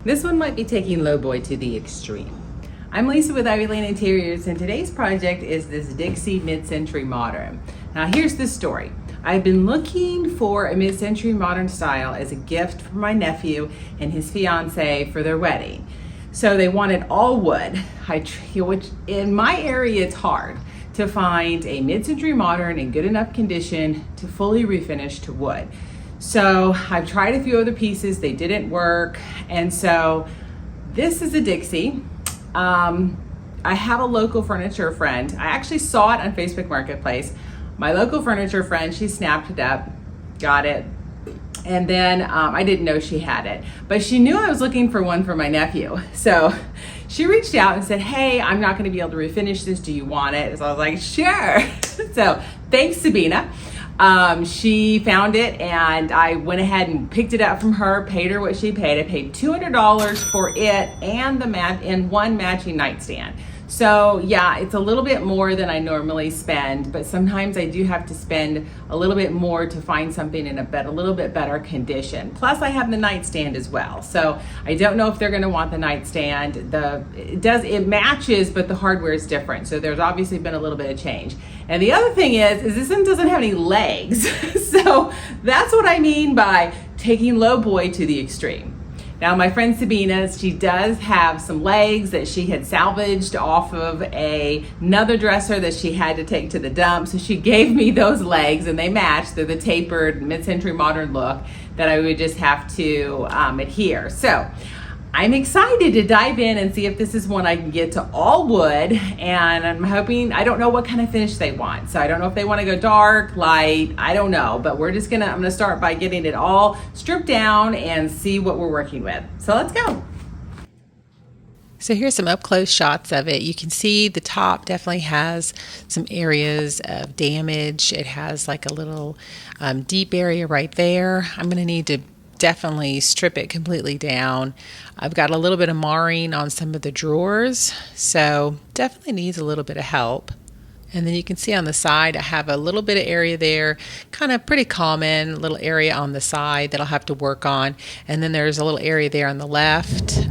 This one might be taking Lowboy to the extreme. I'm Lisa with Ivy Lane Interiors, and today's project is this Dixie Mid-Century Modern. Now here's the story. I've been looking for a mid-century modern style as a gift for my nephew and his fiance for their wedding. So they wanted all wood, which in my area it's hard to find a mid-century modern in good enough condition to fully refinish to wood. So I've tried a few other pieces, they didn't work. And so this is a Dixie. I have a local furniture friend. I actually saw it on Facebook Marketplace. My local furniture friend, she snapped it up, got it. And then I didn't know she had it, but she knew I was looking for one for my nephew. So she reached out and said, hey, I'm not gonna be able to refinish this. Do you want it? So I was like, sure. So thanks, Sabina. She found it and I went ahead and picked it up from her, paid her what she paid. I paid $200 for it and one matching nightstand. So yeah, it's a little bit more than I normally spend, but sometimes I do have to spend a little bit more to find something in a little bit better condition. Plus I have the nightstand as well. So I don't know if they're gonna want the nightstand. It matches, but the hardware is different. So there's obviously been a little bit of change. And the other thing is this one doesn't have any legs. So that's what I mean by taking Lowboy to the extreme. Now my friend Sabina, she does have some legs that she had salvaged off of another dresser that she had to take to the dump. So she gave me those legs and they match. They're the tapered mid-century modern look that I would just have to adhere. So I'm excited to dive in and see if this is one I can get to all wood, and I'm hoping, I don't know what kind of finish they want. So I don't know if they want to go dark, light, I don't know, but I'm gonna start by getting it all stripped down and see what we're working with. So let's go. So here's some up close shots of it. You can see the top definitely has some areas of damage. It has like a little deep area right there. I'm gonna need to definitely strip it completely down. I've got a little bit of marring on some of the drawers, so definitely needs a little bit of help. And then you can see on the side, I have a little bit of area there, kind of pretty common little area on the side that I'll have to work on. And then there's a little area there on the left.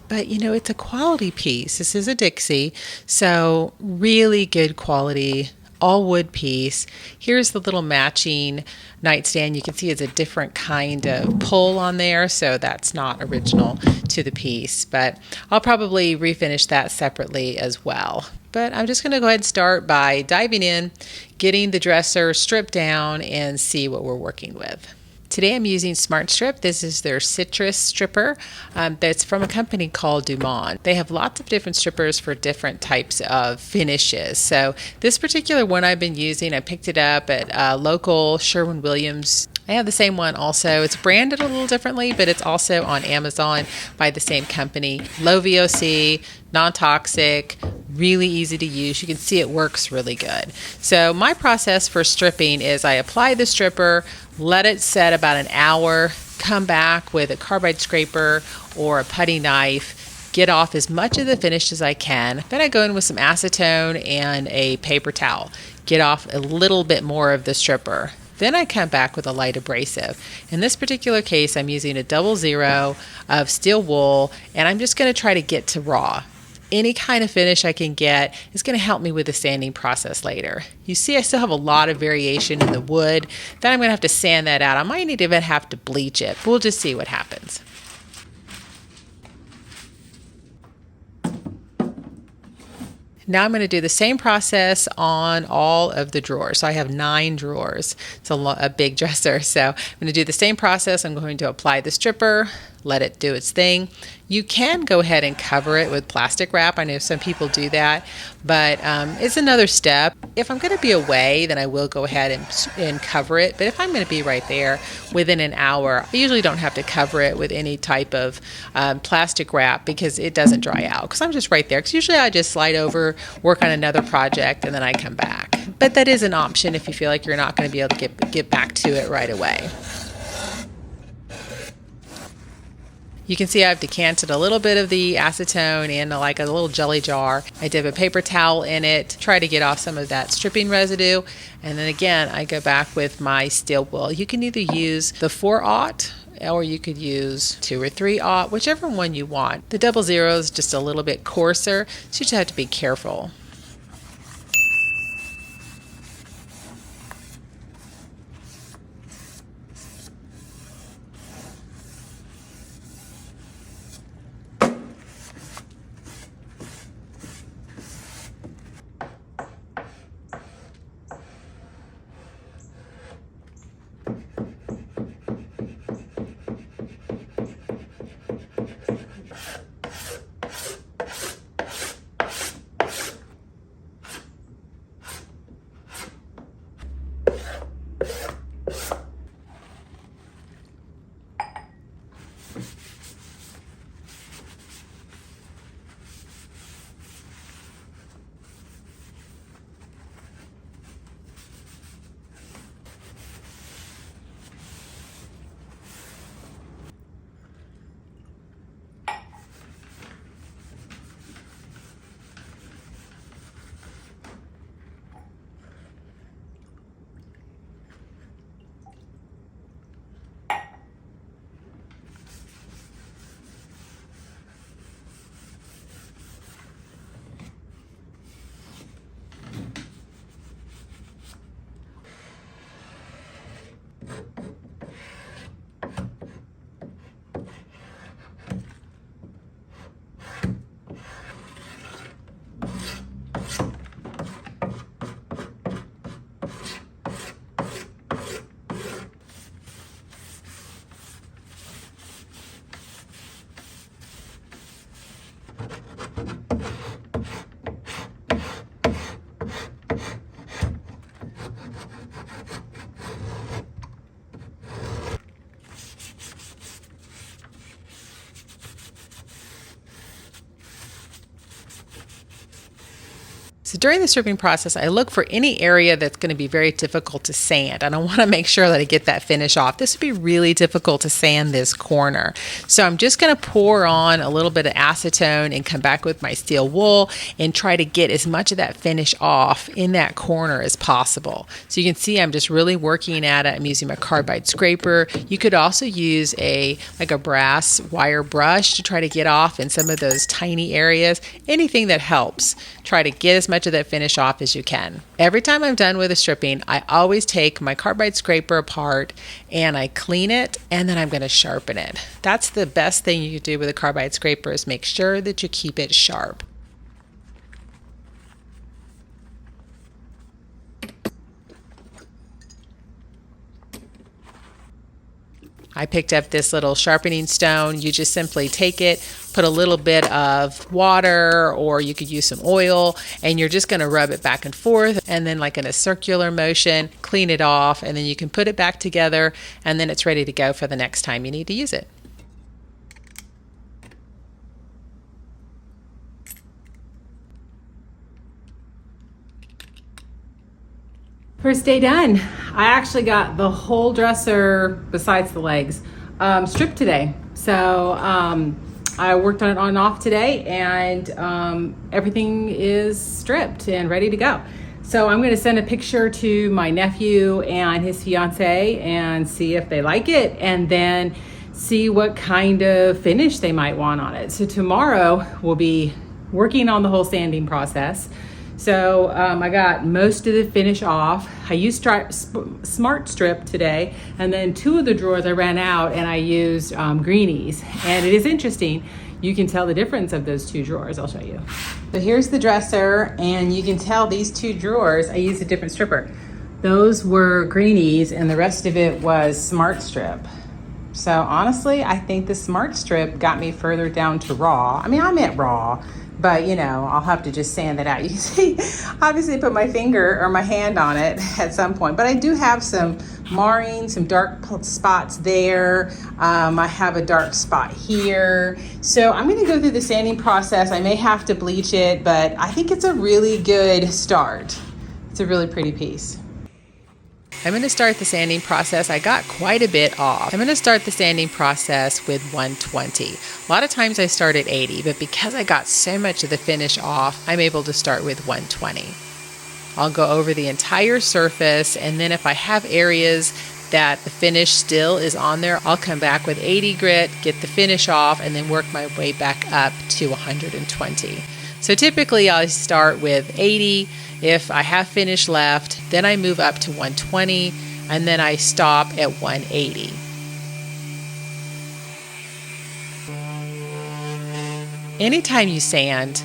But you know, it's a quality piece. This is a Dixie, so really good quality, all wood piece. Here's the little matching nightstand. You can see it's a different kind of pull on there, so that's not original to the piece, but I'll probably refinish that separately as well. But I'm just going to go ahead and start by diving in, getting the dresser stripped down, and see what we're working with. Today I'm using Smart Strip. This is their citrus stripper that's from a company called Dumont. They have lots of different strippers for different types of finishes. So this particular one I've been using, I picked it up at local Sherwin-Williams. I have the same one also. It's branded a little differently, but it's also on Amazon by the same company. Low VOC, non-toxic, really easy to use. You can see it works really good. So my process for stripping is I apply the stripper, let it set about an hour, come back with a carbide scraper or a putty knife, get off as much of the finish as I can. Then I go in with some acetone and a paper towel, get off a little bit more of the stripper. Then I come back with a light abrasive. In this particular case, I'm using a 00 of steel wool, and I'm just going to try to get to raw. Any kind of finish I can get is going to help me with the sanding process later. You see I still have a lot of variation in the wood. Then I'm going to have to sand that out. I might need to even have to bleach it. We'll just see what happens. Now I'm going to do the same process on all of the drawers. So I have 9 drawers. It's a big dresser. So I'm going to do the same process. I'm going to apply the stripper, let it do its thing. You can go ahead and cover it with plastic wrap. I know some people do that, but it's another step. If I'm going to be away, then I will go ahead and cover it. But if I'm going to be right there within an hour, I usually don't have to cover it with any type of plastic wrap because it doesn't dry out because I'm just right there. Because usually I just slide over, work on another project, and then I come back. But that is an option if you feel like you're not going to be able to get back to it right away. You can see I've decanted a little bit of the acetone in like a little jelly jar. I dip a paper towel in it to try to get off some of that stripping residue. And then again, I go back with my steel wool. You can either use the 4/0 or you could use 2 or 3/0, whichever one you want. The 00 is just a little bit coarser, so you just have to be careful. So during the stripping process, I look for any area that's going to be very difficult to sand, and I want to make sure that I get that finish off. This would be really difficult to sand this corner. So I'm just going to pour on a little bit of acetone and come back with my steel wool and try to get as much of that finish off in that corner as possible. So you can see I'm just really working at it. I'm using my carbide scraper. You could also use a brass wire brush to try to get off in some of those tiny areas. Anything that helps. Try to get as much of that finish off as you can. Every time I'm done with a stripping, I always take my carbide scraper apart and I clean it, and then I'm going to sharpen it. That's the best thing you can do with a carbide scraper, is make sure that you keep it sharp. I picked up this little sharpening stone. You just simply take it, put a little bit of water, or you could use some oil, and you're just going to rub it back and forth, and then like in a circular motion, clean it off, and then you can put it back together, and then it's ready to go for the next time you need to use it. First day done. I actually got the whole dresser besides the legs stripped today. So I worked on it on and off today, and everything is stripped and ready to go. So I'm going to send a picture to my nephew and his fiance and see if they like it, and then see what kind of finish they might want on it. So tomorrow we'll be working on the whole sanding process. So I got most of the finish off. I used Smart Strip today, and then 2 of the drawers I ran out and I used greenies. And it is interesting, you can tell the difference of those 2 drawers. I'll show you. So here's the dresser, and you can tell these 2 drawers, I used a different stripper. Those were greenies and the rest of it was Smart Strip. So honestly, I think the Smart Strip got me further down to raw. I mean, I meant raw, but you know, I'll have to just sand it out. You can see, obviously I put my finger or my hand on it at some point, but I do have some marring, some dark spots there. I have a dark spot here. So I'm gonna go through the sanding process. I may have to bleach it, but I think it's a really good start. It's a really pretty piece. I'm going to start the sanding process. I got quite a bit off. I'm going to start the sanding process with 120. A lot of times I start at 80, but because I got so much of the finish off, I'm able to start with 120. I'll go over the entire surface, and then if I have areas that the finish still is on there, I'll come back with 80 grit, get the finish off, and then work my way back up to 120. So typically I start with 80. If I have finish left, then I move up to 120, and then I stop at 180. Anytime you sand,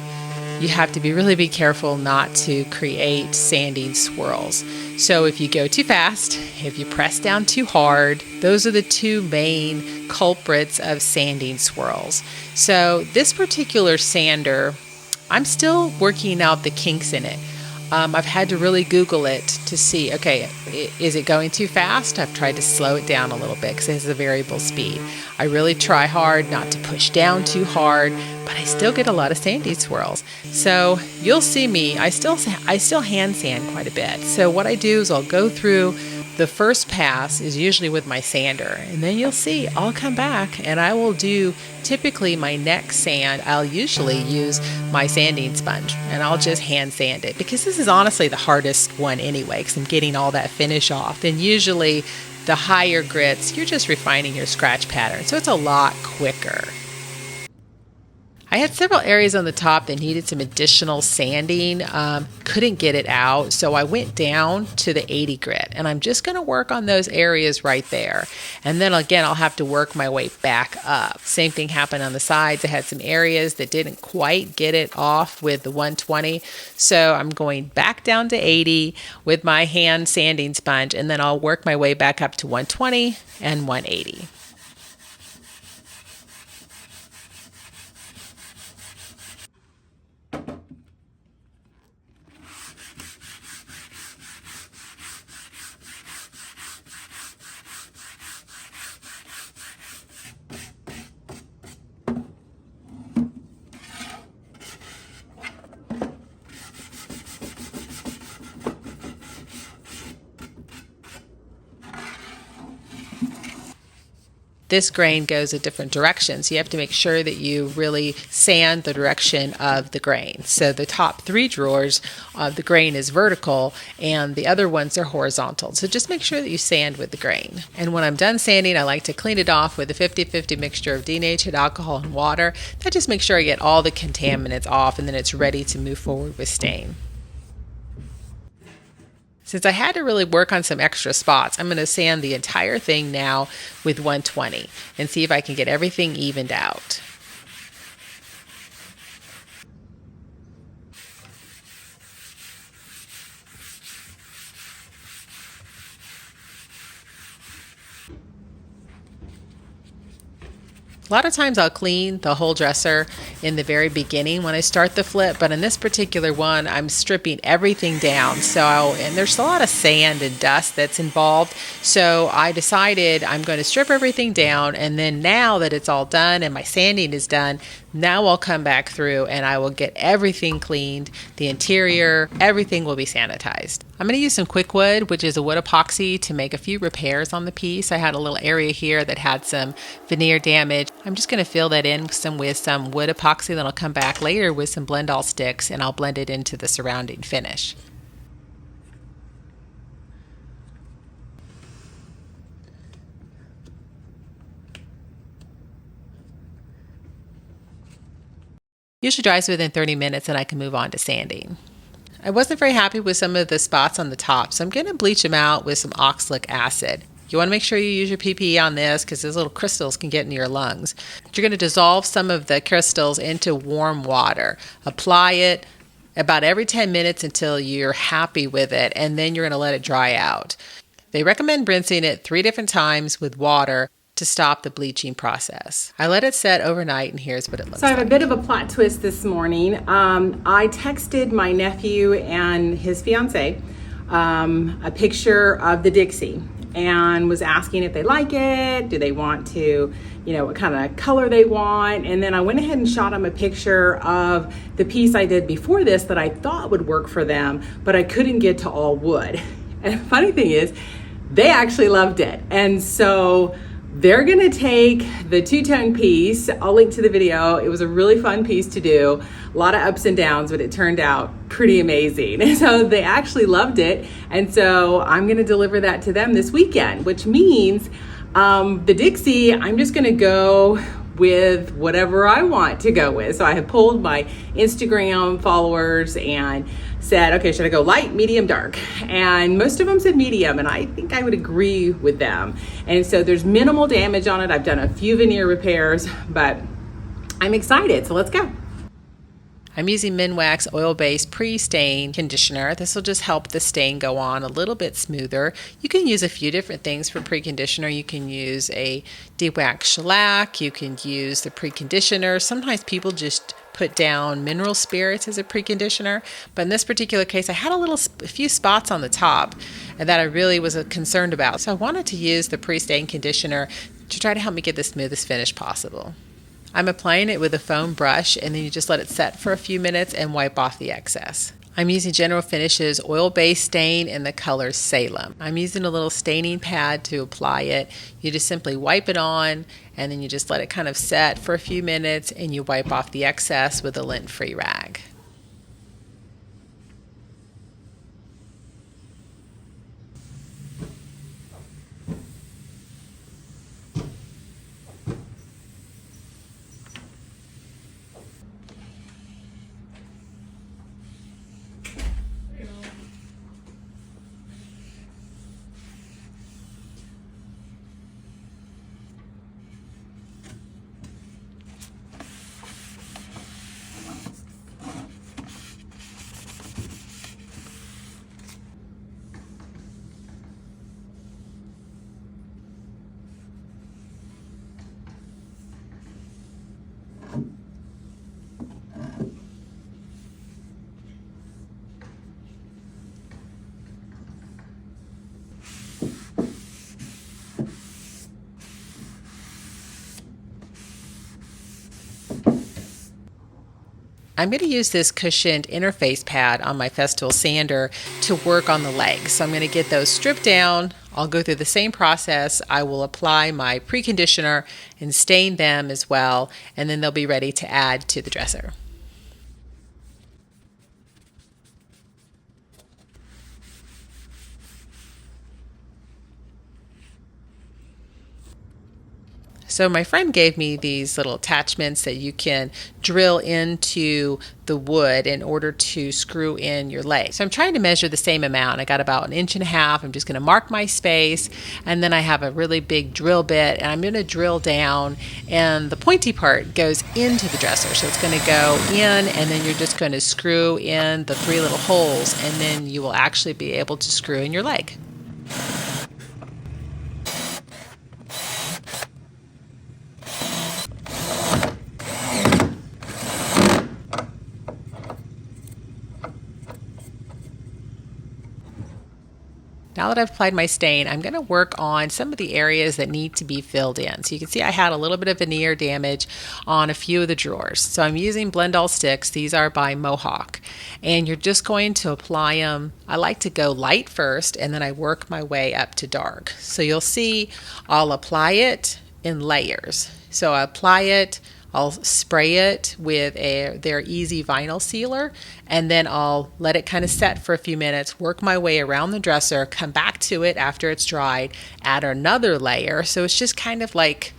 you have to be careful not to create sanding swirls. So if you go too fast, if you press down too hard, those are the two main culprits of sanding swirls. So this particular sander, I'm still working out the kinks in it. I've had to really Google it to see, okay, is it going too fast? I've tried to slow it down a little bit because it has a variable speed. I really try hard not to push down too hard, but I still get a lot of sanding swirls. So you'll see me, I still hand sand quite a bit. So what I do is I'll go through. The first pass is usually with my sander, and then you'll see I'll come back and I will do typically my next sand. I'll usually use my sanding sponge and I'll just hand sand it, because this is honestly the hardest one anyway, because I'm getting all that finish off. And usually the higher grits, you're just refining your scratch pattern, so it's a lot quicker. I had several areas on the top that needed some additional sanding, couldn't get it out, so I went down to the 80 grit, and I'm just going to work on those areas right there. And then again, I'll have to work my way back up. Same thing happened on the sides. I had some areas that didn't quite get it off with the 120, so I'm going back down to 80 with my hand sanding sponge, and then I'll work my way back up to 120 and 180. This grain goes a different direction, so you have to make sure that you really sand the direction of the grain. So the top 3 drawers, the grain is vertical, and the other ones are horizontal. So just make sure that you sand with the grain. And when I'm done sanding, I like to clean it off with a 50-50 mixture of denatured alcohol and water. That just makes sure I get all the contaminants off, and then it's ready to move forward with stain. Since I had to really work on some extra spots, I'm going to sand the entire thing now with 120 and see if I can get everything evened out. A lot of times I'll clean the whole dresser in the very beginning when I start the flip, but in this particular one, I'm stripping everything down. And there's a lot of sand and dust that's involved. So I decided I'm going to strip everything down, and then now that it's all done and my sanding is done, now I'll come back through and I will get everything cleaned, the interior, everything will be sanitized. I'm going to use some quick wood, which is a wood epoxy, to make a few repairs on the piece. I had a little area here that had some veneer damage. I'm just going to fill that in with some wood epoxy, then I'll come back later with some blend-all sticks and I'll blend it into the surrounding finish. Usually dries within 30 minutes and I can move on to sanding. I wasn't very happy with some of the spots on the top, so I'm going to bleach them out with some oxalic acid. You want to make sure you use your PPE on this because those little crystals can get into your lungs. You're going to dissolve some of the crystals into warm water. Apply it about every 10 minutes until you're happy with it, and then you're going to let it dry out. They recommend rinsing it 3 different times with water to stop the bleaching process. I let it set overnight, and here's what it looks like. So I have a bit of a plot twist this morning. I texted my nephew and his fiance a picture of the Dixie and was asking if they like it, do they want to, what kind of color they want. And then I went ahead and shot them a picture of the piece I did before this that I thought would work for them, but I couldn't get to all wood. And the funny thing is, they actually loved it. And so They're gonna take the two-tone piece. I'll link to the video. It was a really fun piece to do. A lot of ups and downs, but it turned out pretty amazing. So they actually loved it. And so I'm gonna deliver that to them this weekend, which means the Dixie, I'm just gonna go with whatever I want to go with. So I have pulled my Instagram followers and said, okay, should I go light, medium, dark? And most of them said medium, and I think I would agree with them. And so there's minimal damage on it. I've done a few veneer repairs, but I'm excited, so let's go. I'm using Minwax oil-based pre-stain conditioner. This will just help the stain go on a little bit smoother. You can use a few different things for pre-conditioner. You can use a dewaxed shellac. You can use the pre-conditioner. Sometimes people just put down mineral spirits as a preconditioner, but in this particular case I had a few spots on the top that I really was concerned about, so I wanted to use the pre-stain conditioner to try to help me get the smoothest finish possible. I'm applying it with a foam brush, and then you just let it set for a few minutes and wipe off the excess. I'm using General Finishes oil-based stain in the color Salem. I'm using a little staining pad to apply it. You just simply wipe it on, and then you just let it kind of set for a few minutes, and you wipe off the excess with a lint-free rag. I'm going to use this cushioned interface pad on my Festool sander to work on the legs. So I'm going to get those stripped down. I'll go through the same process. I will apply my preconditioner and stain them as well, and then they'll be ready to add to the dresser. So my friend gave me these little attachments that you can drill into the wood in order to screw in your leg. So I'm trying to measure the same amount. I got about 1.5 inches. I'm just going to mark my space, and then I have a really big drill bit, and I'm going to drill down, and the pointy part goes into the dresser. So it's going to go in, and then you're just going to screw in the 3 little holes, and then you will actually be able to screw in your leg. Now that I've applied my stain, I'm going to work on some of the areas that need to be filled in. So you can see I had a little bit of veneer damage on a few of the drawers. So I'm using Blend All sticks. These are by Mohawk. And you're just going to apply them. I like to go light first, and then I work my way up to dark. So you'll see I'll apply it in layers. So I apply it, I'll spray it with their Easy Vinyl Sealer, and then I'll let it kind of set for a few minutes, work my way around the dresser, come back to it after it's dried, add another layer. So it's just kind of like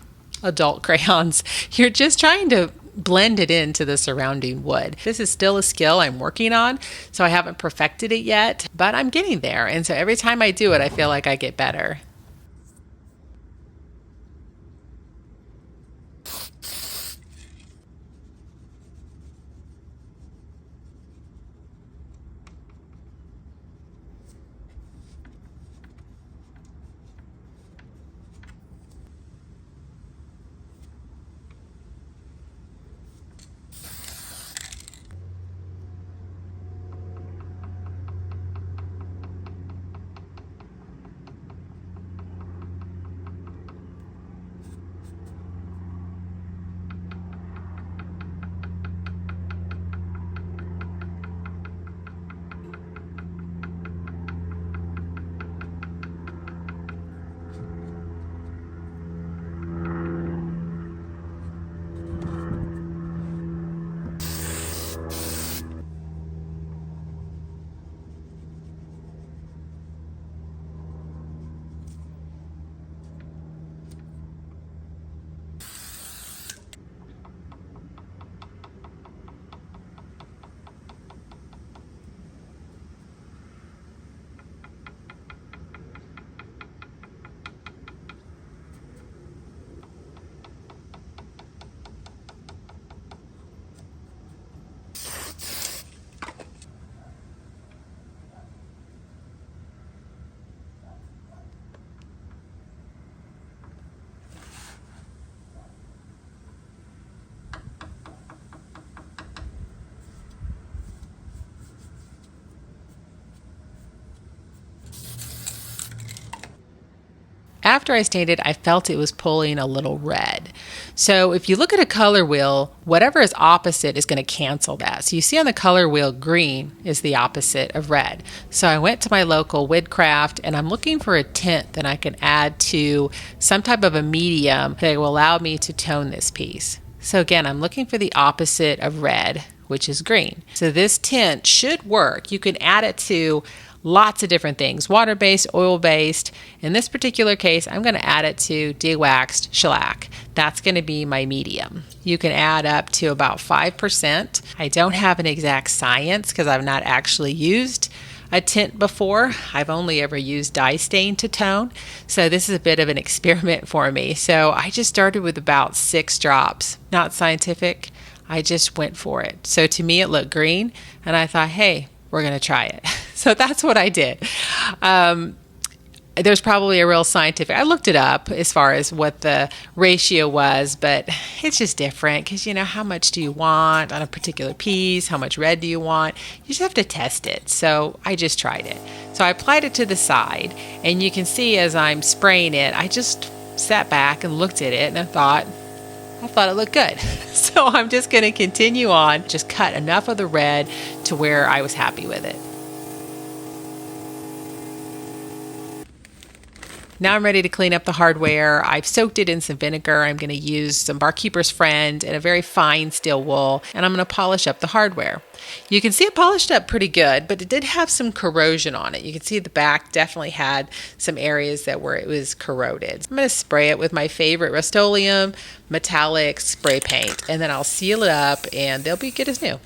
adult crayons. You're just trying to blend it into the surrounding wood. This is still a skill I'm working on, so I haven't perfected it yet, but I'm getting there. And so every time I do it, I feel like I get better. after I stained it, I felt it was pulling a little red. So if you look at a color wheel, whatever is opposite is going to cancel that. So you see on the color wheel, green is the opposite of red. So I went to my local Woodcraft and I'm looking for a tint that I can add to some type of a medium that will allow me to tone this piece. So again, I'm looking for the opposite of red, which is green. So this tint should work. You can add it to lots of different things, water-based, oil-based. In this particular case, I'm going to add it to de-waxed shellac. That's going to be my medium. You can add up to about 5%. I don't have an exact science because I've not actually used a tint before. I've only ever used dye stain to tone. So this is a bit of an experiment for me. So I just started with about 6 drops. Not scientific. I just went for it. So to me, it looked green and I thought, hey, we're going to try it. So that's what I did. There's probably a real scientific, I looked it up as far as what the ratio was, but it's just different because, you know, how much do you want on a particular piece? How much red do you want? You just have to test it. So I just tried it. So I applied it to the side and you can see as I'm spraying it, I just sat back and looked at it and I thought it looked good. So I'm just going to continue on, just cut enough of the red to where I was happy with it. Now I'm ready to clean up the hardware. I've soaked it in some vinegar. I'm going to use some Barkeeper's Friend and a very fine steel wool, and I'm going to polish up the hardware. You can see it polished up pretty good, but it did have some corrosion on it. You can see the back definitely had some areas where it was corroded. I'm going to spray it with my favorite Rust-Oleum metallic spray paint, and then I'll seal it up and they'll be good as new.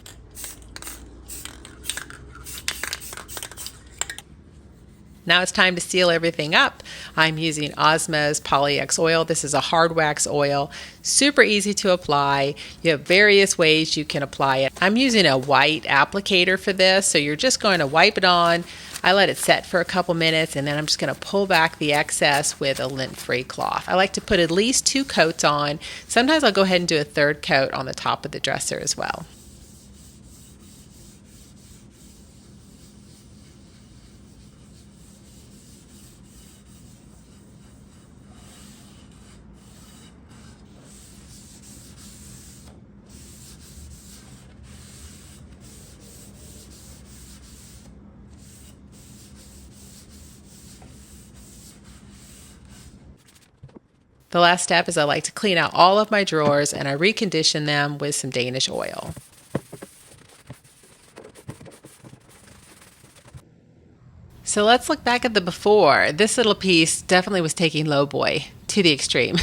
Now it's time to seal everything up. I'm using Osmo's Poly-X oil. This is a hard wax oil, super easy to apply. You have various ways you can apply it. I'm using a white applicator for this, so you're just going to wipe it on. I let it set for a couple minutes and then I'm just going to pull back the excess with a lint-free cloth. I like to put at least 2 coats on. Sometimes I'll go ahead and do a 3rd coat on the top of the dresser as well. The last step is I like to clean out all of my drawers and I recondition them with some Danish oil. So let's look back at the before. This little piece definitely was taking Lowboy to the extreme.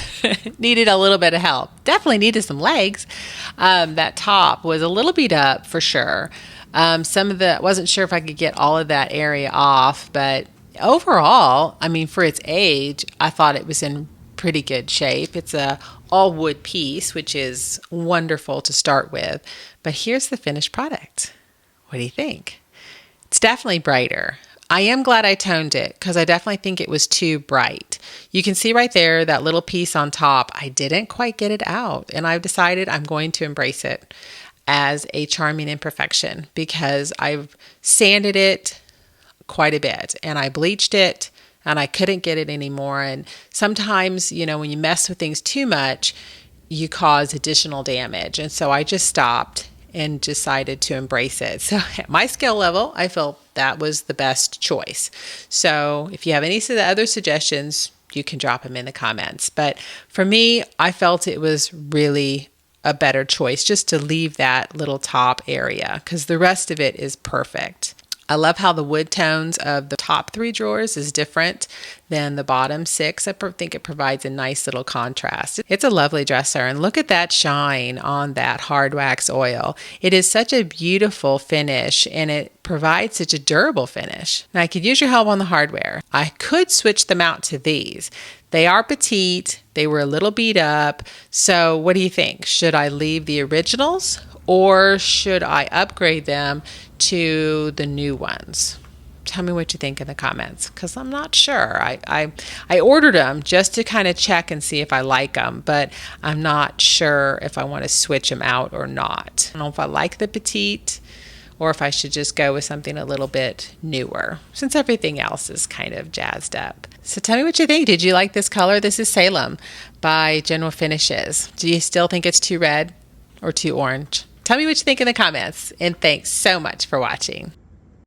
Needed a little bit of help. Definitely needed some legs. That top was a little beat up for sure. Wasn't sure if I could get all of that area off, but overall, I mean, for its age, I thought it was in pretty good shape. It's a all wood piece, which is wonderful to start with. But here's the finished product. What do you think? It's definitely brighter. I am glad I toned it because I definitely think it was too bright. You can see right there that little piece on top. I didn't quite get it out, and I've decided I'm going to embrace it as a charming imperfection because I've sanded it quite a bit and I bleached it and I couldn't get it anymore. And sometimes, you know, when you mess with things too much, you cause additional damage. And so I just stopped and decided to embrace it. So at my skill level, I felt that was the best choice. So if you have any other suggestions, you can drop them in the comments. But for me, I felt it was really a better choice just to leave that little top area because the rest of it is perfect. I love how the wood tones of the top 3 drawers is different than the bottom 6. I think it provides a nice little contrast. It's a lovely dresser, and look at that shine on that hard wax oil. It is such a beautiful finish, and it provides such a durable finish. Now, I could use your help on the hardware. I could switch them out to these. They are petite. They were a little beat up. So what do you think? Should I leave the originals or should I upgrade them to the new ones? Tell me what you think in the comments because I'm not sure. I ordered them just to kind of check and see if I like them, but I'm not sure if I want to switch them out or not. I don't know if I like the petite or if I should just go with something a little bit newer, since everything else is kind of jazzed up. So tell me what you think. Did you like this color? This is Salem by General Finishes. Do you still think it's too red or too orange? Tell me what you think in the comments, and thanks so much for watching.